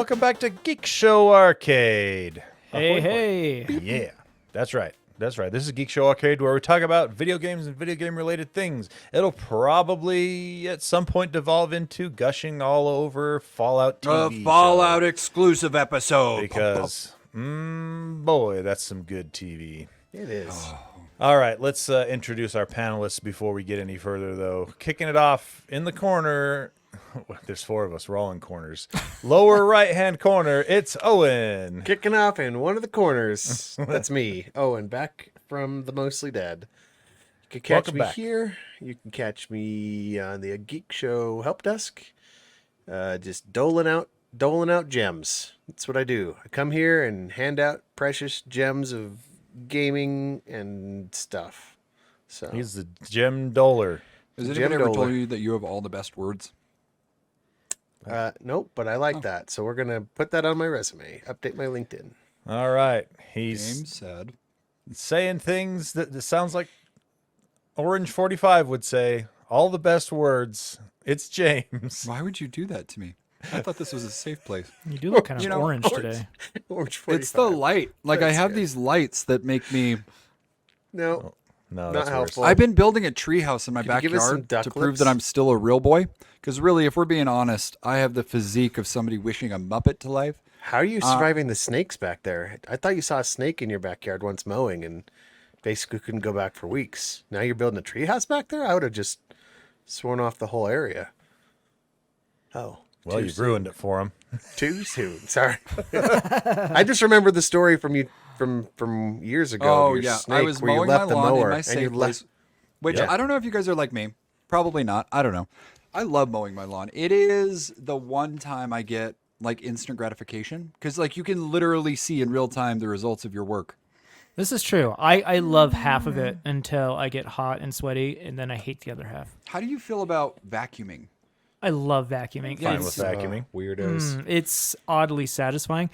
Welcome back to Geekshow Arcade. Hey, Ahoy, hey. hoy. Yeah, that's right. That's right. This is Geekshow Arcade, where we talk about video games and video game related things. It'll probably at some point devolve into gushing all over Fallout TV. A Fallout exclusive episode. Because, boy, that's some good TV. It is. All right, let's introduce our panelists before we get any further, though. Kicking it off in the corner. There's four of us. We're all in corners. Lower right-hand corner, it's Owen. Kicking off in one of the corners. That's me, Owen, back from the Mostly Dead. You can catch Welcome me back. here. You can catch me on the Geek Show help desk. Just doling out gems. That's what I do. I come here and hand out precious gems of gaming and stuff. So He's the gem doler. Has Jim anybody ever Dolan. told you that you have all the best words? nope, but I like that. So we're gonna put that on my resume. Update my LinkedIn. All right. He's James said. saying things that sounds like Orange 45 would say. All the best words. It's James. Why would you do that to me? I thought this was a safe place. You do look kind of You know, orange today. Orange 45. It's the light. Like I That's have good. these lights that make me. No, No, Not that's helpful. I've been building a treehouse in my Could you give us some backyard to duck prove lips? that I'm still a real boy. Because really, if we're being honest, I have the physique of somebody wishing a Muppet to life. How are you surviving the snakes back there? I thought you saw a snake in your backyard once mowing and basically couldn't go back for weeks. Now you're building a treehouse back there? I would have just sworn off the whole area. Oh. Well, too you've soon. ruined it for him. Too soon. Sorry. I just remember the story from you from years ago. Oh of your yeah, snake I was where you mowing left my the lawn mower in my and you safe left. place. Which Yeah. I don't know if you guys are like me. Probably not. I don't know. I love mowing my lawn. It is the one time I get like instant gratification because like you can literally see in real time the results of your work. This is true. I love half of it until I get hot and sweaty, and then I hate the other half. How do you feel about vacuuming? I love vacuuming. Fine It's- with vacuuming. Weirdos. It's oddly satisfying.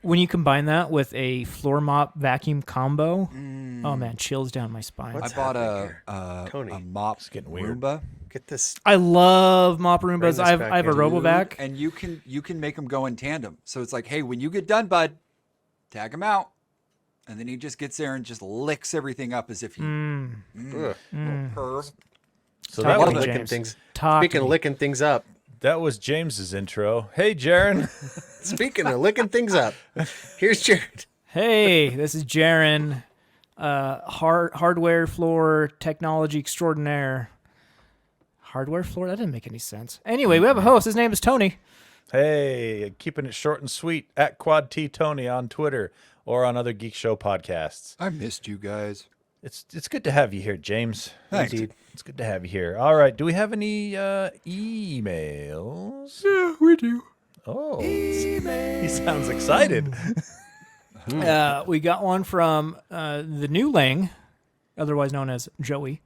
When you combine that with a floor mop vacuum combo, oh man, chills down my spine. What's I bought happening a here? Tony, a mop getting weird. Roomba, Get this. I love mop Bring Roombas. this I back have a in. RoboVac. and you can make them go in tandem. So it's like, hey, when you get done, bud, tag him out, and then he just gets there and just licks everything up as if he Ugh. little perv. So Talk that to was, me, licking James. things. Talk Speaking to of me. licking things up. that was James's intro. Hey, Jaron. Speaking of licking things up. Here's Jared. Hey, this is Jaron, hardware floor technology extraordinaire. Hardware floor? That didn't make any sense. Anyway, we have a host. His name is Tony. Hey, keeping it short and sweet at Quad T Tony on Twitter or on other Geek Show podcasts. I missed you guys. It's good to have you here, James. Thanks. Indeed. It's good to have you here. All right, do we have any emails? Yeah, we do. Oh, he sounds excited. We got one from the new Lang, otherwise known as Joey.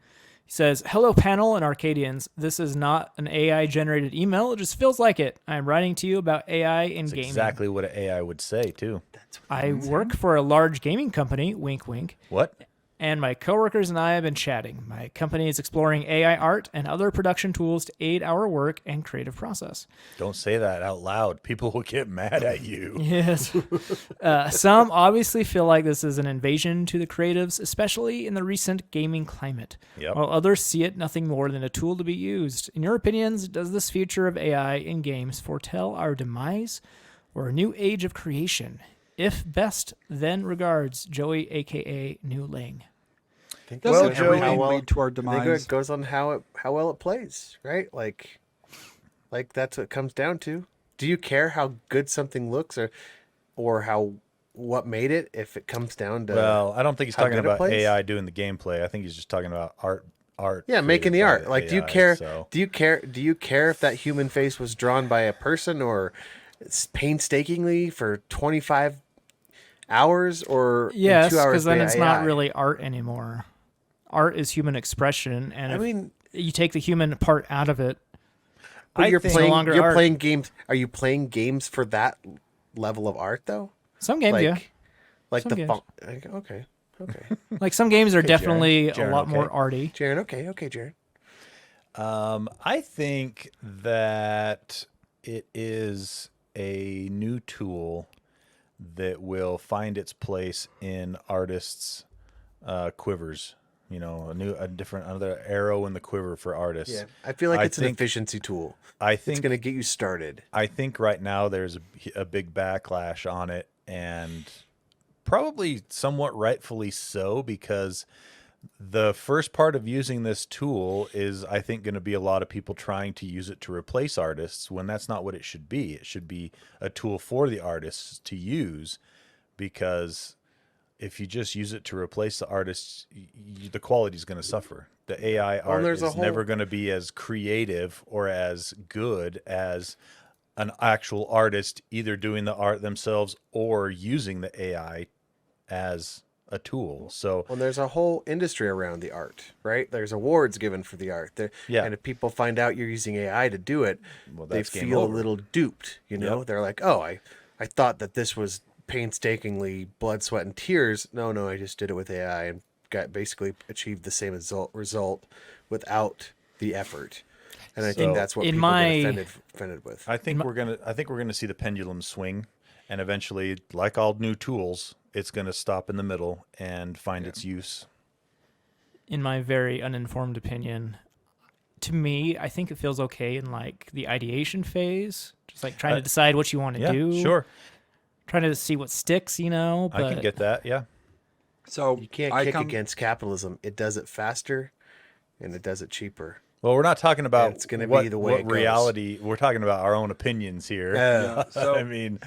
He says, "Hello, panel and Arcadians. This is not an AI-generated email. It just feels like it. I'm writing to you about AI in That's gaming. exactly what an AI would say too. I work for a large gaming company, wink, wink, What? and my coworkers and I have been chatting. My company is exploring AI art and other production tools to aid our work and creative process. Don't say that out loud. People will get mad at you. Yes. Some obviously feel like this is an invasion to the creatives, especially in the recent gaming climate, Yep. while others see it nothing more than a tool to be used. In your opinions, does this future of AI in games foretell our demise or a new age of creation? If best, then regards, Joey, a.k.a. New Ling." Doesn't Well, everything Joey, lead to our I think demise? it goes on how well it plays, right? Like that's what it comes down to. Do you care how good something looks, or how what made it? If it comes down to Well, I don't think he's how talking good it about plays? AI doing the gameplay. I think he's just talking about art. Yeah, making the created by art. Like, do you AI, care? so- Do you care? Do you care if that human face was drawn by a person or painstakingly for 25 hours or in Yes, 2 hours? because then by it's AI? not really art anymore. Art is human expression, and I if mean, you take the human part out of it, but I you're think- playing. no longer You're art. playing games. Are you playing games for that level of art though? some games, Like, yeah. like Some the games. font. Okay. Okay. Like some games are Okay, Jaron. definitely a Jaron, lot okay. more arty. Jaron. Okay, Jaron. I think that it is a new tool that will find its place in artists' quivers. You know, another arrow in the quiver for artists. Yeah, I feel like it's an efficiency tool. I It's think going to get you started. I think right now there's a big backlash on it, and probably somewhat rightfully so, because the first part of using this tool is, I think, going to be a lot of people trying to use it to replace artists when that's not what it should be. It should be a tool for the artists to use, because if you just use it to replace the artists, the quality is going to suffer. The AI art is never going to be as creative or as good as an actual artist either doing the art themselves or using the AI as a tool. So, well, there's a whole industry around the art, right? There's awards given for the art. Yeah. And if people find out you're using AI to do it, they feel a little duped, you know? Yep. They're like, oh, I thought that this was painstakingly blood, sweat, and tears. No, I just did it with AI and basically achieved the same result without the effort. And I think that's what people get offended with. I think we're gonna see the pendulum swing, and eventually, like all new tools, it's gonna stop in the middle and find its use. In my very uninformed opinion, to me, I think it feels okay in like the ideation phase, just like trying to decide what you want to do. Sure. Trying to see what sticks, you know. But I can get that. Yeah. So you can't kick against capitalism. It does it faster, and it does it cheaper. Well, we're not talking about it's going to be the way it goes. Reality. We're talking about our own opinions here. So I mean,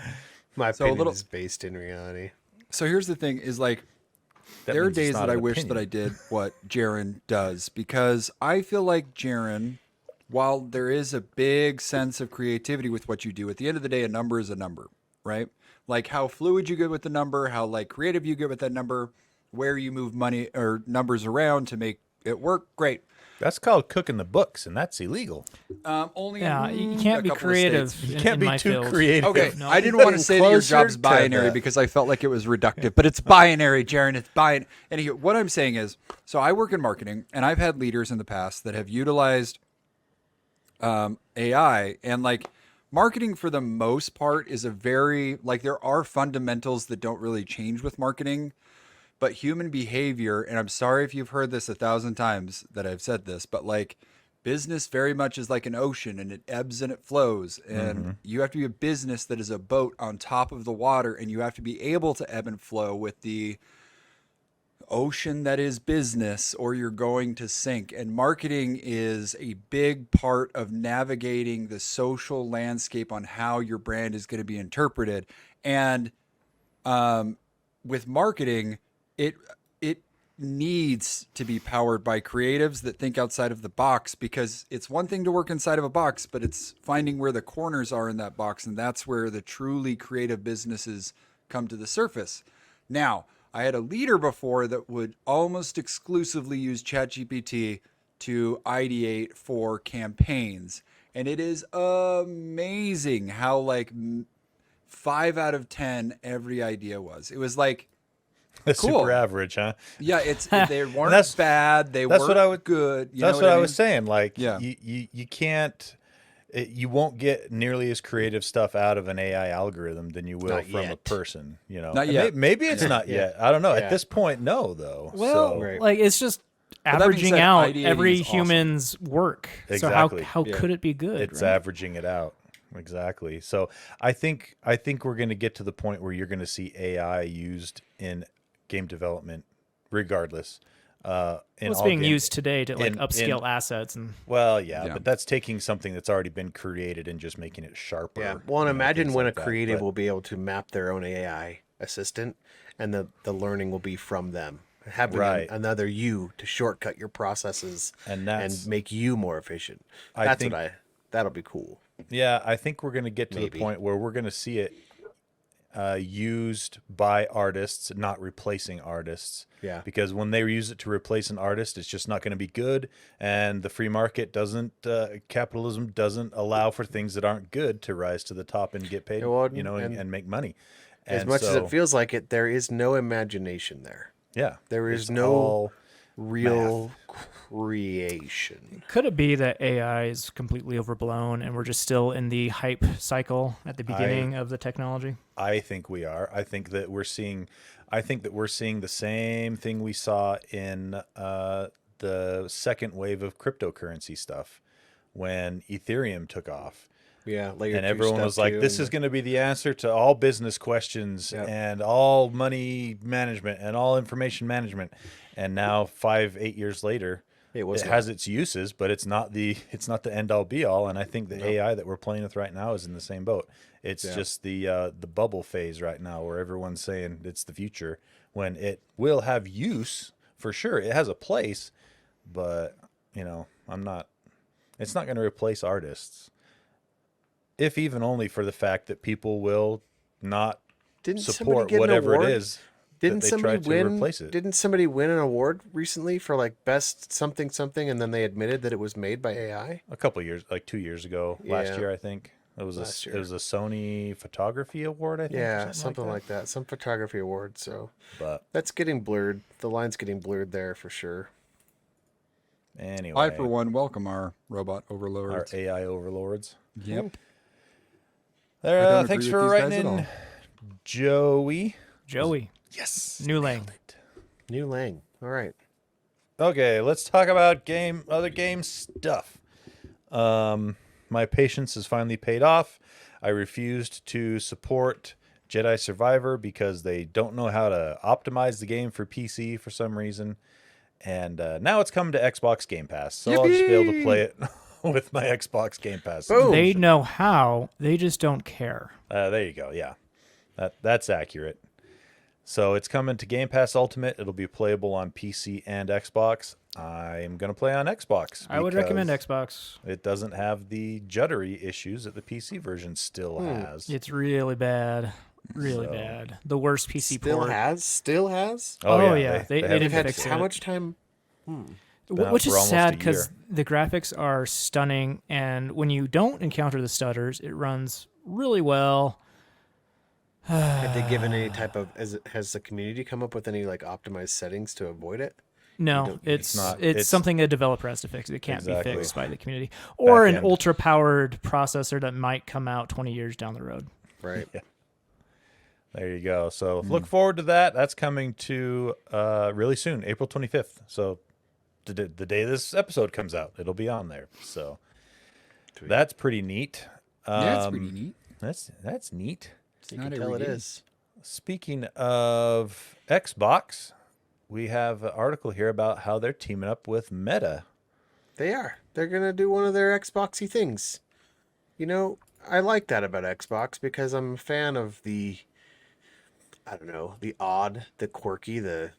my opinion is based in reality. So here's the thing: is like there are days that I wish that I did what Jaren does, because I feel like Jaren, while there is a big sense of creativity with what you do, at the end of the day, a number is a number, right? Like how fluid you get with the number, how like creative you get with that number, where you move money or numbers around to make it work. Great. that's called cooking the books, and that's illegal. Only you can't be creative. You can't be too field. creative. Okay, No. I didn't want to say that your job's Closer to binary that. because I felt like it was reductive, but it's binary, Jaren. It's binary. Anywho, what I'm saying is, so I work in marketing, and I've had leaders in the past that have utilized AI, and like marketing for the most part is a very, like there are fundamentals that don't really change with marketing, but human behavior, and I'm sorry if you've heard this 1,000 times that I've said this, but like business very much is like an ocean, and it ebbs and it flows, and you have to be a business that is a boat on top of the water, and you have to be able to ebb and flow with the ocean that is business, or you're going to sink. And marketing is a big part of navigating the social landscape on how your brand is going to be interpreted. And with marketing, it needs to be powered by creatives that think outside of the box, because it's one thing to work inside of a box, but it's finding where the corners are in that box, and that's where the truly creative businesses come to the surface. Now, I had a leader before that would almost exclusively use ChatGPT to ideate for campaigns. And it is amazing how like 5 out of 10 every idea was. It was like, That's cool. super average, huh? yeah, they weren't bad. They weren't good. You That's know what I mean? was saying. Like, Yeah. you can't, you won't get nearly as creative stuff out of an AI algorithm than you will Not from a yet. person. You know, Not And yet. Maybe it's not yet. I don't know. Yeah. At this point, no, though. Well, So, Right. like it's just that being averaging said, out ideating every is awesome. human's work. Exactly. So how could it be good? it's right? averaging it out. Exactly. So I think we're going to get to the point where you're going to see AI used in game development, regardless. It's all being games. used today to like in- upscale assets and Well, yeah, Yeah. but that's taking something that's already been created and just making it sharper. Yeah. Well, and you know, imagine things when like a that. creative But- will be able to map their own AI assistant, and the learning will be from them. Having Right. another you to shortcut your processes And that's- make you more efficient. That'll be cool. Yeah, I think we're going to get to Maybe. the point where we're going to see it used by artists, not replacing artists. Yeah. Because when they use it to replace an artist, it's just not going to be good. And the free market capitalism doesn't allow for things that aren't good to rise to the top and get paid, Yeah, well, and make money. As And much as so, it feels like it, there is no imagination there. yeah, There is it's no all real creation. Could it be that AI is completely overblown and we're just still in the hype cycle at the beginning of the technology? I think we are. I think that we're seeing the same thing we saw in the second wave of cryptocurrency stuff when Ethereum took off. Yeah, layer And two everyone stuff was like, too, this and is going to be the answer to all business questions Yep. and all money management and all information management. And now 5-8 years later, it was it has its uses, but it's not the end all be all. And I think the AI that we're playing with right now is in the same boat. It's just the bubble phase right now where everyone's saying it's the future when it will have use for sure. It has a place, but it's not going to replace artists. If even only for the fact that people will not Didn't somebody support get an whatever award? it is Didn't that they somebody try to win? replace it. Didn't somebody win an award recently for like best something something, and then they admitted that it was made by AI? A couple years, like 2 years ago, last Yeah. year I think it was Last it year. was a Sony photography award. I think, or Yeah, something like that. that. Some photography award. So But that's getting blurred. The line's getting blurred there for sure. anyway, I, for one, welcome our robot our overlords. AI overlords. Yep. There, don't thanks agree for with these writing guys in, at Joey. Joey, Yes, New Lang. New Lang. All right. Okay, let's talk about other game stuff. My patience has finally paid off. I refused to support Jedi Survivor because they don't know how to optimize the game for PC for some reason. And now it's coming to Xbox Game Pass, so I'll just be able to play it with my Xbox Game Pass. Boom. They know how, they just don't care. There you go. Yeah, that's accurate. So it's coming to Game Pass Ultimate. It'll be playable on PC and Xbox. I'm going to play on Xbox. I would recommend because Xbox. It doesn't have the juddery issues that the PC version still has. It's really bad. Really So- bad. The worst PC Still port. has. Oh, yeah. They have didn't They've had fix how it. much time? out Which for is almost sad a because year. the graphics are stunning, and when you don't encounter the stutters, it runs really well. Have they given any type of? Has the community come up with any like optimized settings to avoid it? No, it's not- it's it's- something a developer has to fix. It can't Exactly. be fixed by the community, or an end. ultra-powered processor that might come out 20 years down the road. Right. There you go. So look forward to that. That's coming to really soon, April 25th. So the day this episode comes out, it'll be on there. So that's pretty neat. Yeah, it's pretty neat. That's neat. You Not can every tell it game. is. Speaking of Xbox, we have an article here about how they're teaming up with Meta. They are. They're gonna do one of their Xboxy things. You know, I like that about Xbox because I'm a fan of the, I don't know, the odd, the quirky, the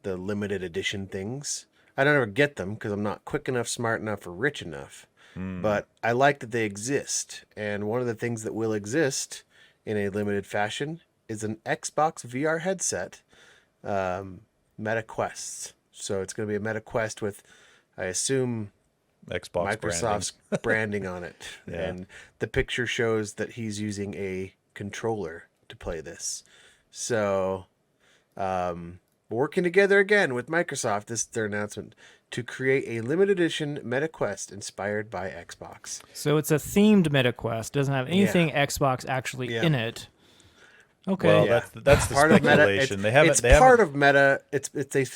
limited edition things. I don't ever get them because I'm not quick enough, smart enough, or rich enough. But I like that they exist. And one of the things that will exist in a limited fashion is an Xbox VR headset, Meta Quests. So it's going to be a Meta Quest with, I assume, Xbox Microsoft's branding on it. Yeah. And the picture shows that he's using a controller to play this. So, working together again with Microsoft, this is their announcement, to create a limited edition Meta Quest inspired by Xbox. So it's a themed MetaQuest. Doesn't have anything Xbox actually Yeah. in it. Okay. Well, Yeah. that's the Part of Meta. speculation. They haven't. It's They part haven't. of Meta.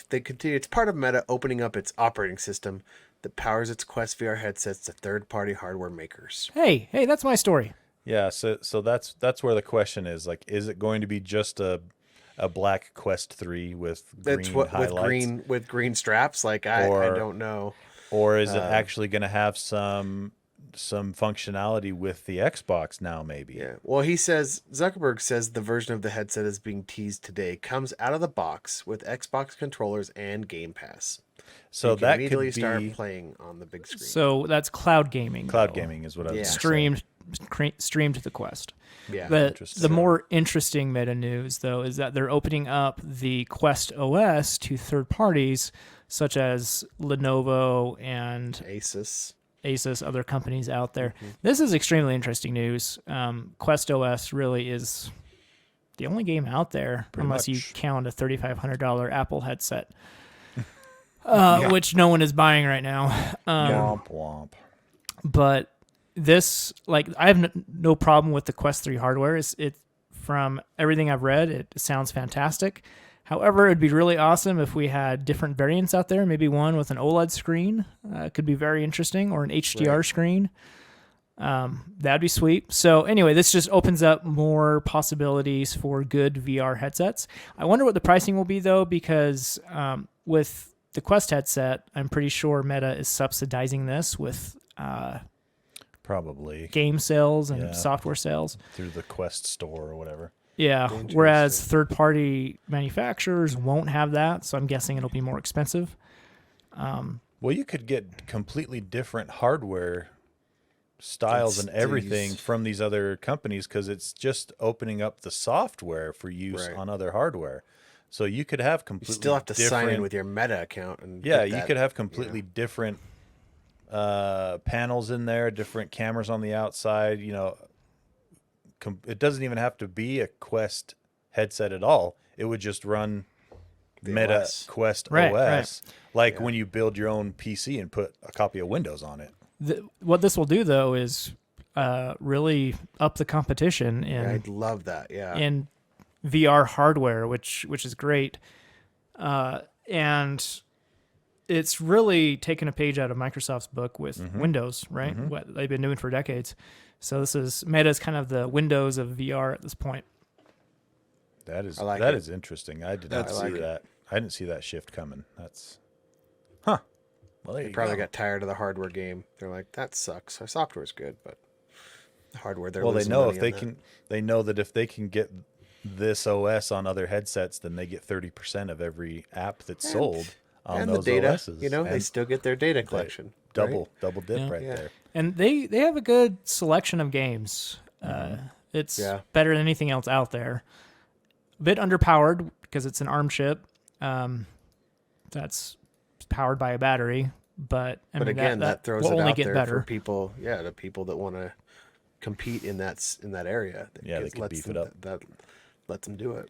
They continue. It's part of Meta opening up its operating system that powers its Quest VR headsets to third-party hardware makers. Hey, that's my story. Yeah. So that's where the question is. Like, is it going to be just a black Quest 3 with green That's what highlights, with green straps. Like I Or- don't know. or is it actually going to have some functionality with the Xbox now? Maybe. Yeah. Well, Zuckerberg says the version of the headset is being teased today comes out of the box with Xbox controllers and Game Pass. So you can that immediately could start be playing on the big screen. So that's cloud gaming. cloud though. gaming is what I was Yeah. gonna say. Streamed to the Quest. yeah. The Interesting. more interesting meta news, though, is that they're opening up the Quest OS to third parties such as Lenovo and Asus. Asus, other companies out there. Mm-hmm. This is extremely interesting news. Quest OS really is the only game out there, Pretty unless you much. count a $3,500 Apple headset. which no one is buying right now. Womp womp. But this, like, I have no problem with the Quest 3 hardware. It from everything I've read, it sounds fantastic. However, it'd be really awesome if we had different variants out there. Maybe one with an OLED screen could be very interesting, or an HDR screen. That'd be sweet. So anyway, this just opens up more possibilities for good VR headsets. I wonder what the pricing will be, though, because with the Quest headset, I'm pretty sure Meta is subsidizing this with Probably game sales and software sales through the Quest store or whatever. Yeah, whereas third-party manufacturers won't have that, so I'm guessing it'll be more expensive. Well, you could get completely different hardware styles and everything from these other companies because it's just opening up the software for use on other hardware. So you could have completely You still have to sign in different- with your Meta account. And Yeah, get you that, could have completely different panels in there, different cameras on the outside. You know, it doesn't even have to be a Quest headset at all. It would just run The Meta OS. Quest Right, OS, like when you build your own PC and put a copy of Windows on it. What this will do, though, is really up the competition I'd love that. Yeah. in VR hardware, which is great. And it's really taken a page out of Microsoft's book with Windows, right? What they've been doing for decades. So this is Meta's kind of the Windows of VR at this point. That is like that it. is interesting. I did not I see like it. that. I didn't see that shift coming. That's Well, there They you probably go. got tired of the hardware game. They're like, that sucks. Our software's good, but the hardware, they're Well, they losing know money if they on that. can. They know that if they can get this OS on other headsets, then they get 30% of every app that's sold on And the those data, OSs. you know, they And still get their data collection. double right? dip right Yeah. there. And they have a good selection of games. It's better than anything else out there. A bit underpowered because it's an ARM chip that's powered by a battery. But I But mean, again, that throws will it only out get there better. for people. Yeah, the people that want to compete in that area. Yeah, they can lets beef them, it up. That lets them do it.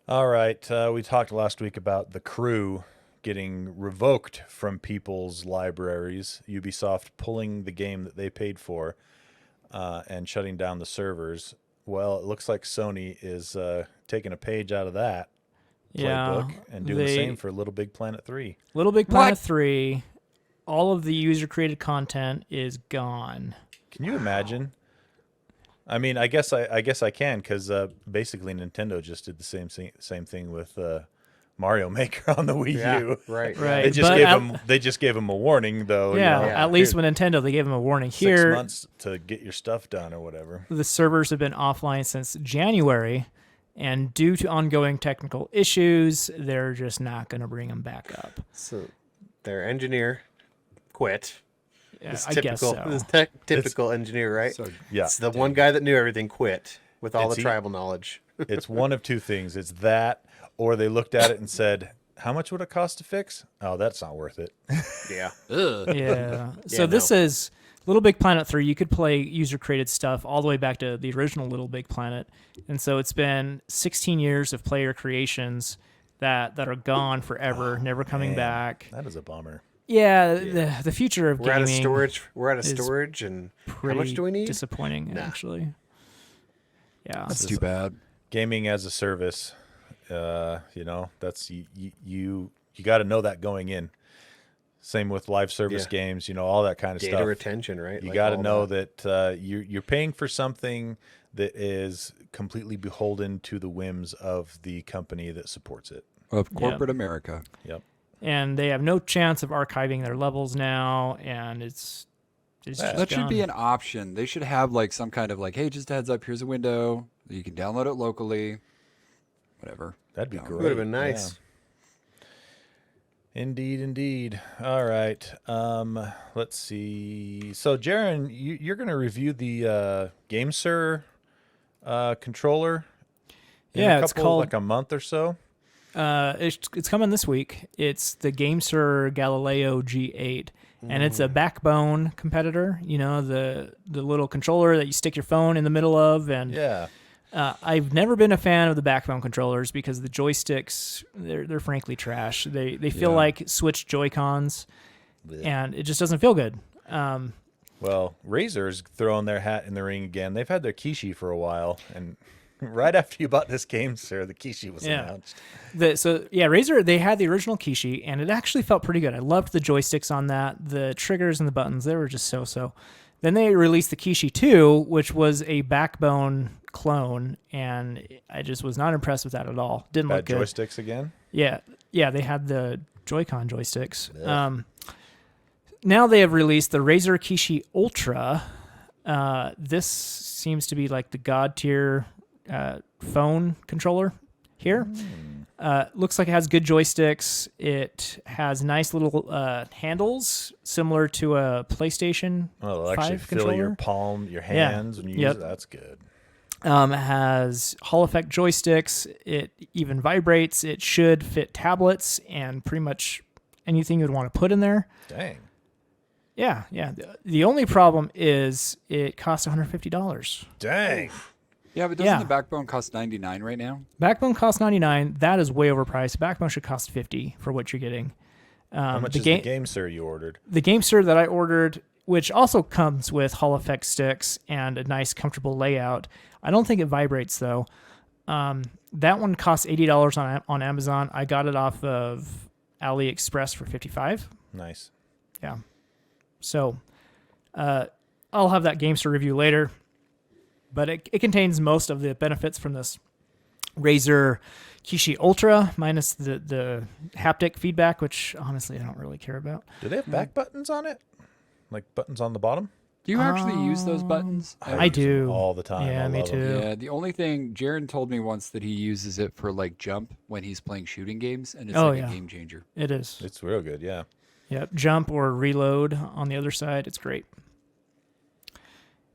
All right, we talked last week about The Crew getting revoked from people's libraries. Ubisoft pulling the game that they paid for and shutting down the servers. Well, it looks like Sony is taking a page out of that playbook and doing the same for LittleBigPlanet 3. LittleBigPlanet 3, all of the user-created content is gone. Can you imagine? I mean, I guess I can because basically Nintendo just did the same thing with Mario Maker on the Wii U. Right. Right. They just gave him a warning though. Yeah, you know, at least with Nintendo, they gave them a warning. 6 Here, months to get your stuff done or whatever. the servers have been offline since January, and due to ongoing technical issues, they're just not going to bring them back up. So their engineer quit. Yeah, This I guess typical, so. this typical engineer, right? So, Yeah, It's the one guy that knew everything quit with all It's the tribal knowledge. it's one of two things. It's that, or they looked at it and said, "How much would it cost to fix?" Oh, that's not worth it. Yeah. Yeah. So this is Little Big Planet 3. You could play user-created stuff all the way back to the original Little Big Planet. And so it's been 16 years of player creations that are gone forever, never coming Man, back. That is a bummer. Yeah, the future of We're out of gaming storage. We're out of is storage, and how pretty much do we need? disappointing, actually. Yeah. that's too bad. Gaming as a service, that's you got to know that going in. Same with live service Yeah. games, all that kind of Data stuff. retention, right? You Like got to all know that you're paying for something that is completely beholden to the whims of the company that supports it. Of corporate America. Yep. And they have no chance of archiving their levels now, and it's just That should be gone. an option. They should have like some kind of like, hey, just a heads up, here's a window. You can download it locally. Whatever. That'd be No. great. Would have been nice. Yeah. Indeed. All right. Let's see. So, Jaron, you're going to review the GameSir controller. In Yeah, a it's couple, called- like a month or so. It's coming this week. It's the GameSir Galileo G8, and it's a backbone competitor. The little controller that you stick your phone in the middle of, and Yeah. I've never been a fan of the backbone controllers because the joysticks they're frankly trash. They feel like Switch Joy-Cons, and it just doesn't feel good. Well, Razer's throwing their hat in the ring again. They've had their Kishi for a while, and right after you bought this game, sir, the Kishi was announced. Razer, they had the original Kishi, and it actually felt pretty good. I loved the joysticks on that. The triggers and the buttons, they were just so-so. Then they released the Kishi 2, which was a backbone clone, and I just was not impressed with that at all. Didn't look good. Joysticks again? Yeah, they had the Joy-Con joysticks. Yeah. Now they have released the Razer Kishi Ultra. This seems to be like the god tier phone controller here. Looks like it has good joysticks. It has nice little handles similar to a PlayStation 5 it'll actually controller. feel your palm, your hands when you use it. That's good. It has Hall effect joysticks. It even vibrates. It should fit tablets and pretty much anything you'd want to put in there. Dang. Yeah. The only problem is it costs $150. Dang. Yeah, but doesn't the Backbone cost $99 right now? Backbone costs $99. That is way overpriced. Backbone should cost $50 for what you're getting. How much is the Game Sir you ordered? The Game Sir that I ordered, which also comes with Hall effect sticks and a nice, comfortable layout. I don't think it vibrates though. That one costs $80 on Amazon. I got it off of AliExpress for $55. Nice. Yeah. So, I'll have that Game Sir review later. But it contains most of the benefits from this Razer Kishi Ultra, minus the haptic feedback, which honestly I don't really care about. Do they have back buttons on it? Like buttons on the bottom? Do you actually use those buttons? I do. All the time. Yeah, me too. Yeah, the only thing, Jaron told me once that he uses it for like jump when he's playing shooting games, and it's a game changer. It is. It's real good, yeah. Yep, jump or reload on the other side. It's great.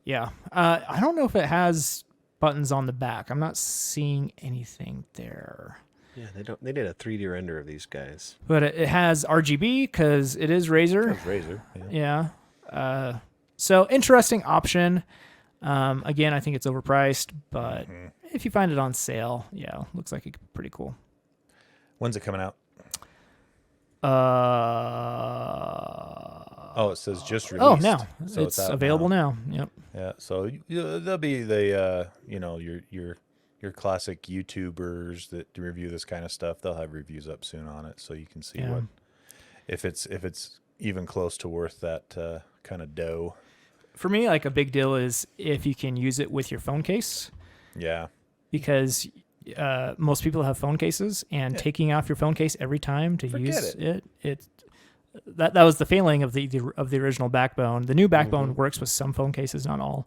Yeah. I don't know if it has buttons on the back. I'm not seeing anything there. Yeah, they did a 3D render of these guys. But it has RGB because it is Razer. It's Razer. Yeah. So interesting option. Again, I think it's overpriced, but if you find it on sale, looks like it's pretty cool. When's it coming out? It says just released. Oh, now So it's out available now. Yep. Yeah, so there'll be the your classic YouTubers that review this kind of stuff. They'll have reviews up soon on it, so you can see what if it's even close to worth that kind of dough. For me, like a big deal is if you can use it with your phone case. Yeah. Because most people have phone cases, and taking off your phone case every time to use it that was the failing of the original Backbone. The new Backbone works with some phone cases, not all.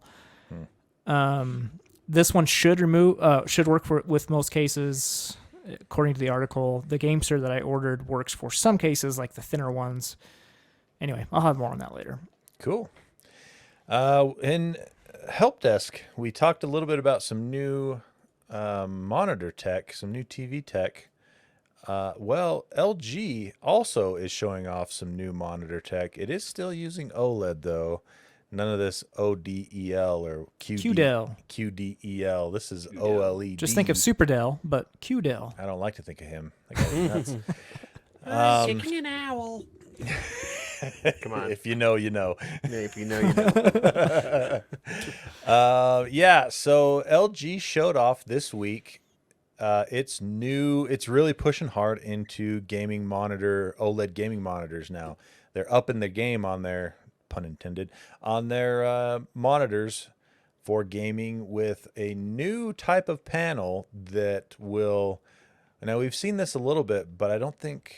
This one should work with most cases, according to the article. The Game Sir that I ordered works for some cases, like the thinner ones. Anyway, I'll have more on that later. Cool. In Help Desk, we talked a little bit about some new monitor tech, some new TV tech. LG also is showing off some new monitor tech. It is still using OLED, though. None of this ODEL or QDEL. This is OLED. Just think of SuperDell, but QDEL. I don't like to think of him. That guy's nuts. Kicking an owl. Come on. If you know, you know. If you know, you know. So LG showed off this week. It's new. It's really pushing hard into OLED gaming monitors now. They're upping the game on their, pun intended, on their monitors for gaming with a new type of panel that will. Now we've seen this a little bit, but I don't think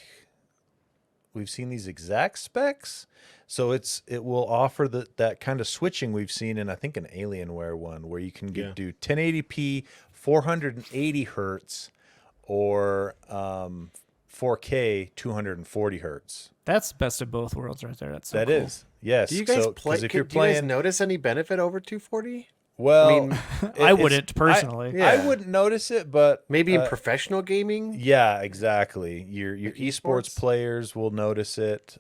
we've seen these exact specs. So it will offer that kind of switching we've seen in, I think, an Alienware one, where you can do 1080p, 480 hertz, or 4K, 240 hertz. That's best of both worlds right there. That's so that cool. is, yes. Do you guys if you're do you guys notice any benefit over 240? Well, I mean, I wouldn't personally. I wouldn't notice it, but maybe in professional gaming. Yeah, exactly. Your esports esports players will notice it.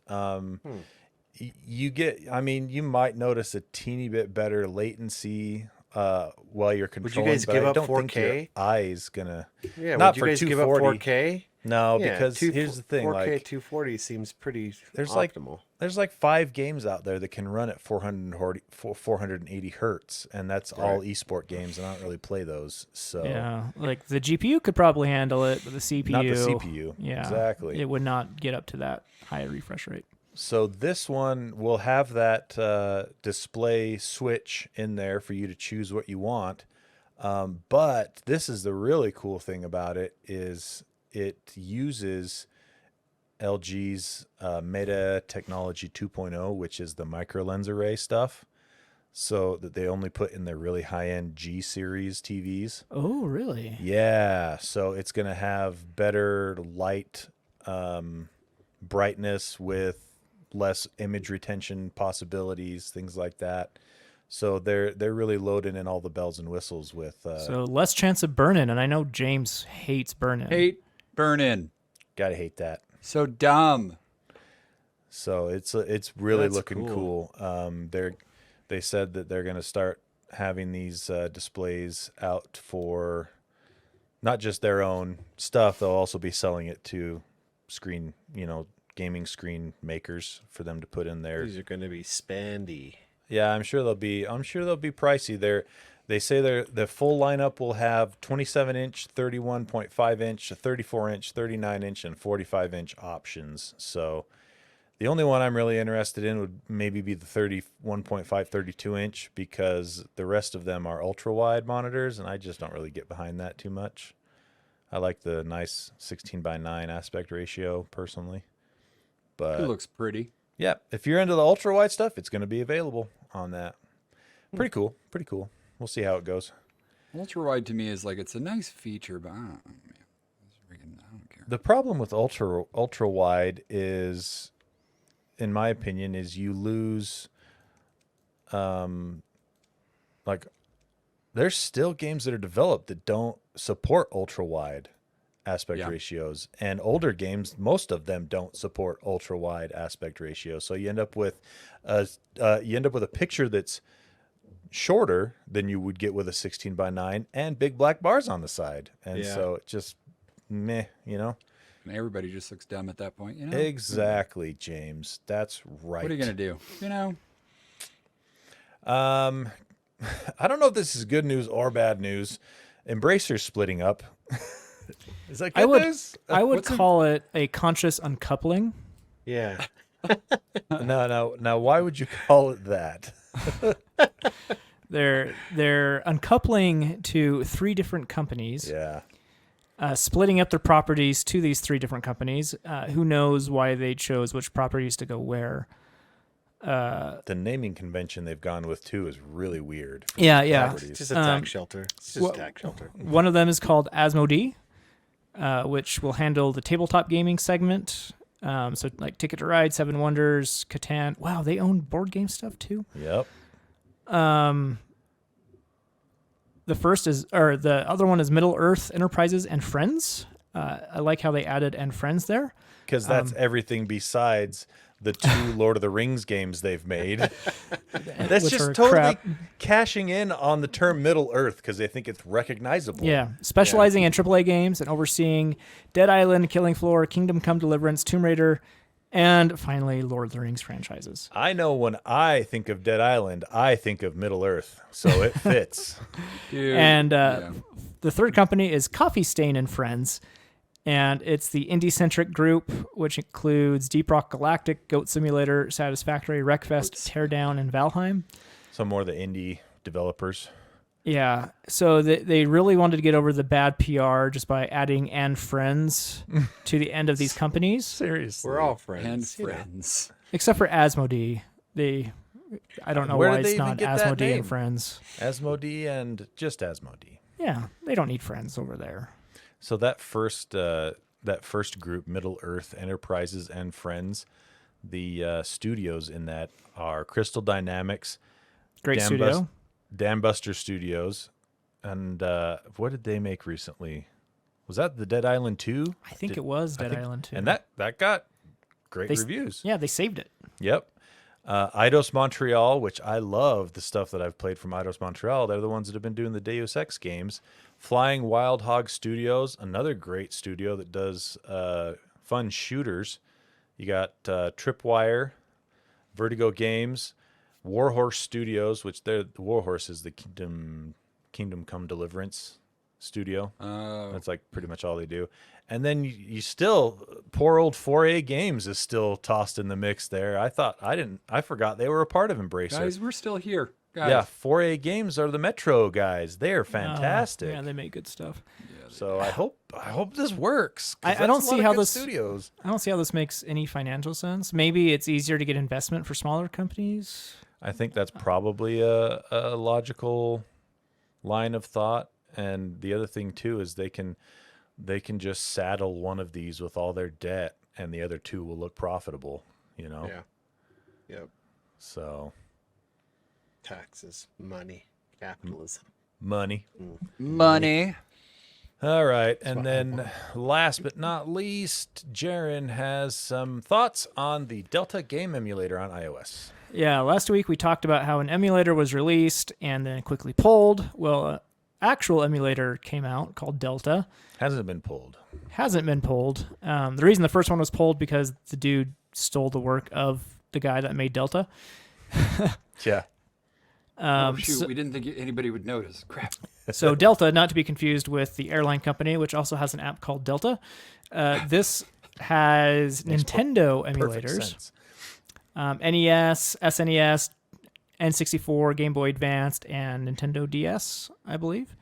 You might notice a teeny bit better latency while you're Would controlling. you guys but give I up don't think 4K? your eye's gonna. Yeah, Not would you for guys give up 240. 4K? No, Yeah, because here's the thing: 4K like 240 seems pretty there's optimal. like 5 games out there that can run at 480 hertz, and that's all esport games, and I don't really play those. So Yeah, like the GPU could probably handle it, but the CPU, not the CPU. yeah, Exactly. it would not get up to that high refresh rate. So this one will have that display switch in there for you to choose what you want. But this is the really cool thing about it is it uses LG's Meta Technology 2.0, which is the micro lens array stuff. So that they only put in their really high-end G series TVs. Oh, really? Yeah, so it's going to have better light brightness with less image retention possibilities, things like that. So they're really loading in all the bells and whistles with. So less chance of burn-in, and I know James hates burn-in. Hate burn-in. Gotta hate that. So dumb. So it's really That's looking cool. They said that they're gonna start having these displays out for not just their own stuff. They'll also be selling it to screen, gaming screen makers for them to put in there. These are going to be spandy. Yeah, I'm sure they'll be pricey. They say the full lineup will have 27-inch, 31.5-inch, 34-inch, 39-inch, and 45-inch options. So the only one I'm really interested in would maybe be the 31.5, 32-inch because the rest of them are ultra-wide monitors, and I just don't really get behind that too much. I like the nice 16:9 aspect ratio personally. But It looks pretty. yeah, if you're into the ultra wide stuff, it's going to be available on that. Pretty cool. Pretty cool. We'll see how it goes. Ultra wide to me is like it's a nice feature, but I don't care. The problem with ultra wide is, in my opinion, is you lose. Like, there's still games that are developed that don't support ultra wide aspect ratios, and older games, most of them don't support ultra wide aspect ratios. So you end up with a picture that's shorter than you would get with a 16:9 and big black bars on the side, and so it just meh, And everybody just looks dumb at that point, Exactly, James. That's right. What are you gonna do? I don't know if this is good news or bad news. Embracer's splitting up. Is that good news? I would call it a conscious uncoupling. Yeah. No. Why would you call it that? They're uncoupling to 3 different companies. Yeah. Splitting up their properties to these 3 different companies. Who knows why they chose which properties to go where? The naming convention they've gone with too is really weird. Yeah. It's just a tax shelter. It's just a tax shelter. One of them is called Asmodee, which will handle the tabletop gaming segment. So like Ticket to Ride, Seven Wonders, Catan. Wow, they own board game stuff too. Yep. The other one is Middle Earth Enterprises and Friends. I like how they added and Friends there. Because that's everything besides the 2 Lord of the Rings games they've made. That's Which just are totally crap. cashing in on the term Middle Earth because they think it's recognizable. Yeah, specializing in AAA games and overseeing Dead Island, Killing Floor, Kingdom Come Deliverance, Tomb Raider, and finally Lord of the Rings franchises. I know when I think of Dead Island, I think of Middle Earth, so it fits. Dude, And the third company is Coffee Stain and Friends, and it's the indie-centric group, which includes Deep Rock Galactic, Goat Simulator, Satisfactory, Wreckfest, Teardown, and Valheim. Some more of the indie developers. Yeah, so they really wanted to get over the bad PR just by adding and friends to the end of these companies. Seriously. We're all friends. and you know. friends. Except for Asmodee. I don't know Where why did they it's even not get that Asmodee name? and Friends. Asmodee and just Asmodee. Yeah, they don't need friends over there. So that first group, Middle Earth Enterprises and Friends, the studios in that are Crystal Dynamics, Great studio. Dam Buster Studios, and what did they make recently? Was that the Dead Island 2? I think it was Dead Island 2. And that got great reviews. Yeah, they saved it. Yep. Eidos Montreal, which I love the stuff that I've played from Eidos Montreal. They're the ones that have been doing the Deus Ex games. Flying Wild Hog Studios, another great studio that does fun shooters. You got Tripwire, Vertigo Games, Warhorse Studios, which the Warhorse is the Kingdom Come Deliverance studio. That's like pretty much all they do. And then you still, poor old 4A Games is still tossed in the mix there. I forgot they were a part of Embracer. Guys, we're still here. Guys. Yeah, 4A Games are the Metro guys. They are fantastic. Yeah, they make good stuff. So I hope this works. I don't see how this studios. I don't see how this makes any financial sense. Maybe it's easier to get investment for smaller companies. I think that's probably a logical line of thought. And the other thing too is they can just saddle one of these with all their debt, and the other two will look profitable. You know. Yeah. Yep. So. Taxes, money, capitalism. Money. Money. All right. And then last but not least, Jaren has some thoughts on the Delta game emulator on iOS. Yeah, last week we talked about how an emulator was released and then quickly pulled. Well, an actual emulator came out called Delta. Hasn't been pulled. Hasn't been pulled. The reason the first one was pulled because the dude stole the work of the guy that made Delta. Yeah. We didn't think anybody would notice. Crap. So Delta, not to be confused with the airline company, which also has an app called Delta. This has Nintendo emulators. NES, SNES, N64, Game Boy Advanced, and Nintendo DS, I believe.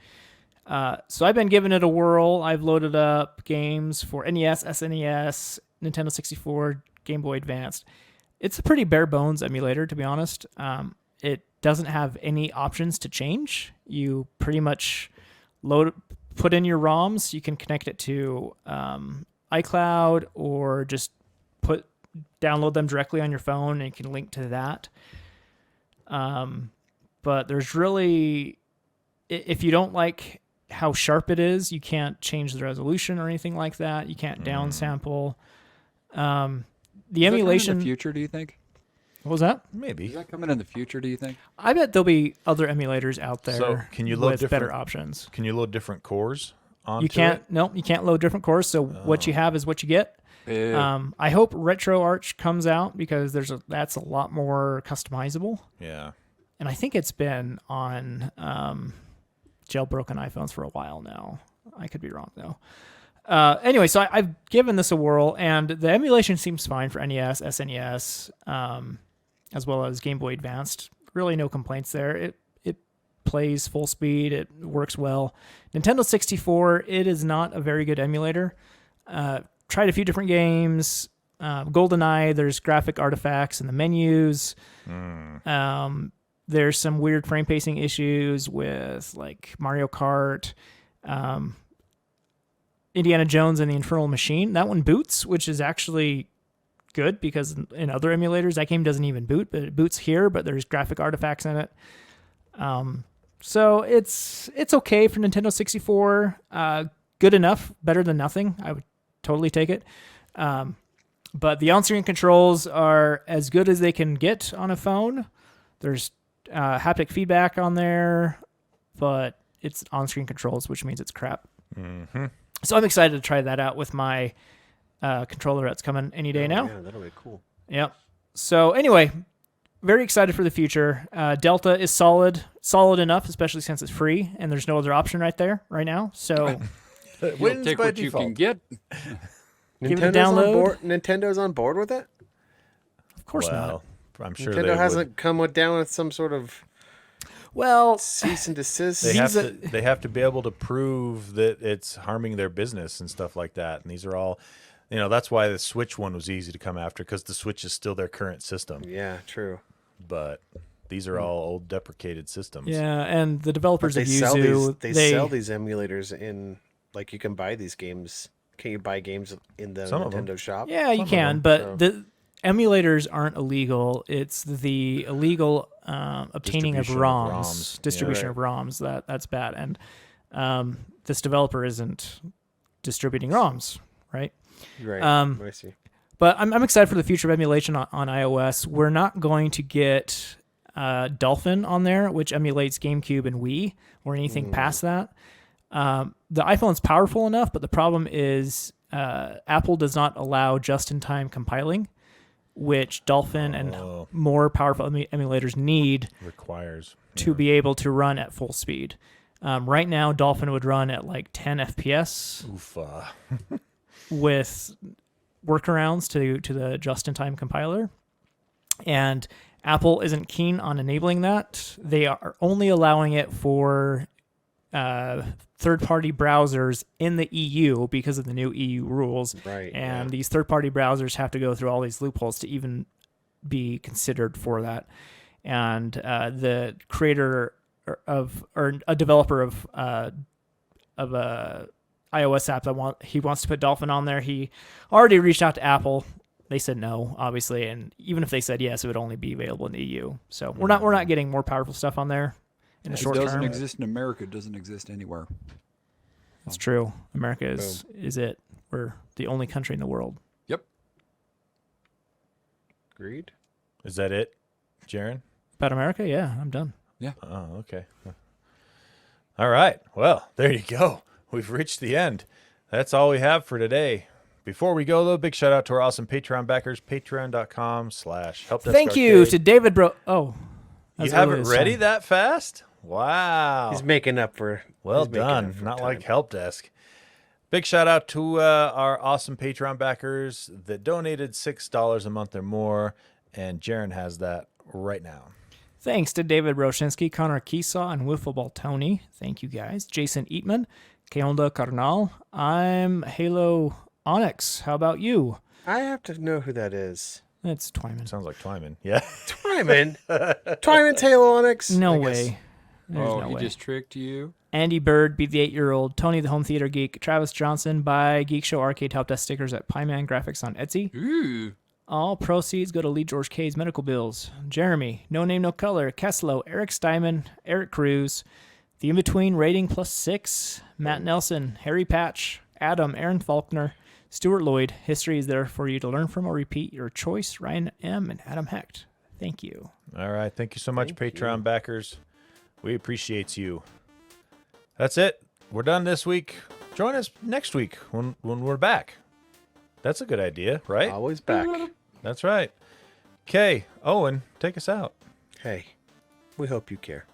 So I've been giving it a whirl. I've loaded up games for NES, SNES, Nintendo 64, Game Boy Advanced. It's a pretty bare bones emulator, to be honest. It doesn't have any options to change. You pretty much put in your ROMs. You can connect it to iCloud or just download them directly on your phone, and you can link to that. But there's really, if you don't like how sharp it is, you can't change the resolution or anything like that. You can't downsample. The emulation in the future, do you think? What was that? Maybe. Is that coming in the future, do you think? I bet there'll be other emulators out there So can you load with better options. Can you load different cores onto You can't. it? No, you can't load different cores. So what you have is what you get. Ew. I hope RetroArch comes out because that's a lot more customizable. Yeah. And I think it's been on jailbroken iPhones for a while now. I could be wrong though. Anyway, so I've given this a whirl, and the emulation seems fine for NES, SNES, as well as Game Boy Advanced. Really no complaints there. It plays full speed. It works well. Nintendo 64, it is not a very good emulator. Tried a few different games. GoldenEye, there's graphic artifacts in the menus. There's some weird frame pacing issues with like Mario Kart. Indiana Jones and the Infernal Machine. That one boots, which is actually good because in other emulators, that game doesn't even boot, but it boots here, but there's graphic artifacts in it. So it's okay for Nintendo 64. Good enough, better than nothing. I would totally take it. But the on-screen controls are as good as they can get on a phone. There's haptic feedback on there, but it's on-screen controls, which means it's crap. Mm-hmm. So I'm excited to try that out with my controller that's coming any day now. Yeah, that'll be cool. Yep. So anyway, very excited for the future. Delta is solid enough, especially since it's free and there's no other option right now. So You'll take by what default. you can get. Give it a download. Nintendo's on board with it? Of course not. I'm sure Nintendo hasn't come down with some sort of Well, cease and desist. They have to be able to prove that it's harming their business and stuff like that. And these are all, that's why the Switch one was easy to come after, because the Switch is still their current system. Yeah, true. But these are all old deprecated systems. yeah, and the developers They of sell Yuzu, these. Sell these emulators in, like, you can buy these games. Can you buy games in the Some of them. Nintendo shop? Yeah, you Some of can, them, but so. the emulators aren't illegal. It's the illegal obtaining of Distribution of ROMs, ROMs. distribution Yeah. of ROMs. That's bad, and this developer isn't distributing ROMs, right? Right. Um, I see. But I'm excited for the future of emulation on iOS. We're not going to get Dolphin on there, which emulates GameCube and Wii, or anything past that. The iPhone's powerful enough, but the problem is Apple does not allow just-in-time compiling, which Dolphin and more powerful emulators need Requires to be able to run at full speed. Right now, Dolphin would run at like 10 FPS Oofa. with workarounds to the just-in-time compiler. And Apple isn't keen on enabling that. They are only allowing it for third-party browsers in the EU because of the new EU rules. Right. And these third-party browsers have to go through all these loopholes to even be considered for that. And the creator of, or a developer of a iOS app he wants to put Dolphin on there, he already reached out to Apple. They said no, obviously, and even if they said yes, it would only be available in the EU. So we're not getting more powerful stuff on there in the short It doesn't term. exist in America. It doesn't exist anywhere. It's true. America is it. We're the only country in the world. Yep. Agreed. Is that it, Jaron? About America? Yeah, I'm done. Oh, okay. All right. Well, there you go. We've reached the end. That's all we have for today. Before we go, though, big shout out to our awesome Patreon backers, patreon.com/helpdesk. Thank you to David Bro. Oh, You have it ready that fast? Wow. He's making up for. Well he's making done. up for Not time. like Help Desk. Big shout out to our awesome Patreon backers that donated $6 a month or more. And Jaron has that right now. Thanks to David Roshinsky, Connor Keesaw, and Wiffleball Tony. Thank you guys. Jason Eatman, Keonda Carnal. I'm Halo Onyx. How about you? I have to know who that is. It's Twyman. Sounds like Twyman. Yeah. Twyman. Twyman's Halo Onyx. No I guess. way. There's no he way. just tricked you. Andy Bird, Be the 8-Year-Old, Tony the Home Theater Geek, Travis Johnson, buy Geekshow Arcade Help Desk stickers at Pieman Graphics on Etsy. Ooh. All proceeds go to Lee George K's medical bills. Jeremy, No Name No Color, Kesslo, Eric Steinman, Eric Cruz, The In-Between Rating +6, Matt Nelson, Harry Patch, Adam, Aaron Faulkner, Stuart Lloyd. History is there for you to learn from or repeat your choice. Ryan M. and Adam Hecht. Thank you. All right. Thank you so much, Patreon backers. We appreciate you. That's it. We're done this week. Join us next week when we're back. That's a good idea, right? Always back. That's right. Okay, Owen, take us out. Hey, we hope you care.